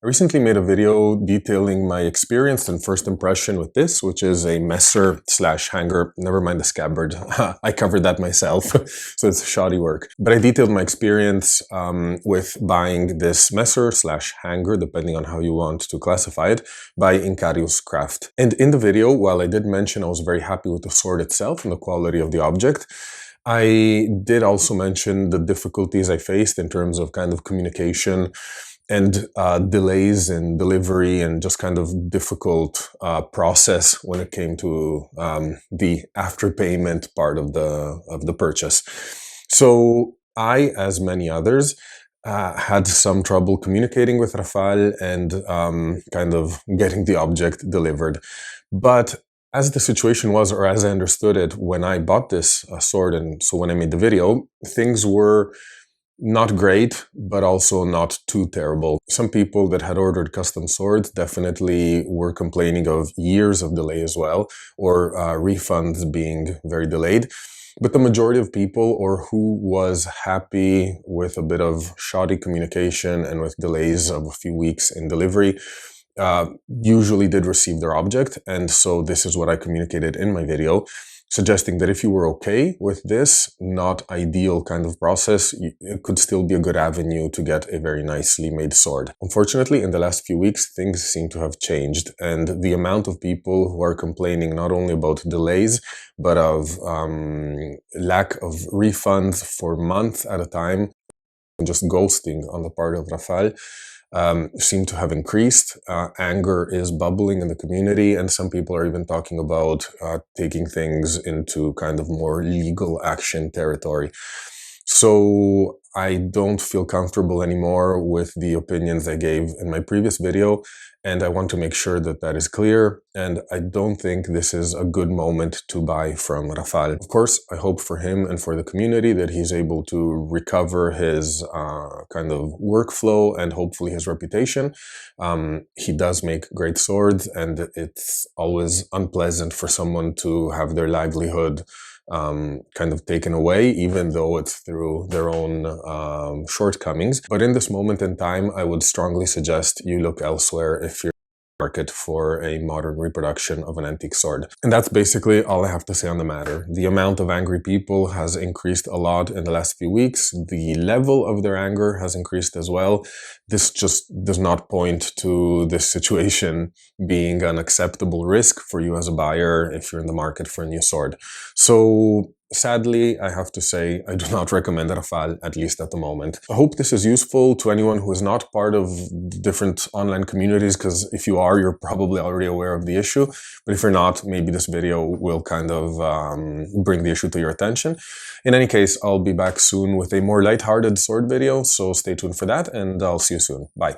I recently made a video detailing my experience and first impression with this, which is a messer slash hanger. Never mind the scabbard. I covered that myself, so it's shoddy work. But I detailed my experience with buying this messer slash hanger, depending on how you want to classify it, by Incarius Craft. And in the video, while I did mention I was very happy with the sword itself and the quality of the object, I did also mention the difficulties I faced in terms of kind of communication and delays in delivery and just kind of difficult process when it came to the after payment part of the purchase. So I, as many others, had some trouble communicating with Rafal and kind of getting the object delivered. But as the situation was, or as I understood it, when I bought this sword, and so when I made the video, things were not great, but also not too terrible. Some people that had ordered custom swords definitely were complaining of years of delay as well, or refunds being very delayed. But the majority of people, or who was happy with a bit of shoddy communication and with delays of a few weeks in delivery, usually did receive their object. And so this is what I communicated in my video, suggesting that if you were okay with this not ideal kind of process, it could still be a good avenue to get a very nicely made sword. Unfortunately, in the last few weeks, things seem to have changed, and the amount of people who are complaining not only about delays, but of lack of refunds for months at a time, and just ghosting on the part of Rafal, seem to have increased. Anger is bubbling in the community, and some people are even talking about taking things into kind of more legal action territory. So I don't feel comfortable anymore with the opinions I gave in my previous video, and I want to make sure that that is clear, and I don't think this is a good moment to buy from Rafal. Of course, I hope for him and for the community that he's able to recover his kind of workflow and hopefully his reputation. He does make great swords, and it's always unpleasant for someone to have their livelihood kind of taken away, even though it's through their own shortcomings. But in this moment in time, I would strongly suggest you look elsewhere if you're in the market for a modern reproduction of an antique sword. And that's basically all I have to say on the matter. The amount of angry people has increased a lot in the last few weeks. The level of their anger has increased as well. This just does not point to this situation being an acceptable risk for you as a buyer if you're in the market for a new sword. So sadly, I have to say, I do not recommend Rafal, at least at the moment. I hope this is useful to anyone who is not part of different online communities, because if you are, you're probably already aware of the issue. But if you're not, maybe this video will kind of bring the issue to your attention. In any case, I'll be back soon with a more lighthearted sword video, so stay tuned for that, and I'll see you soon. Bye.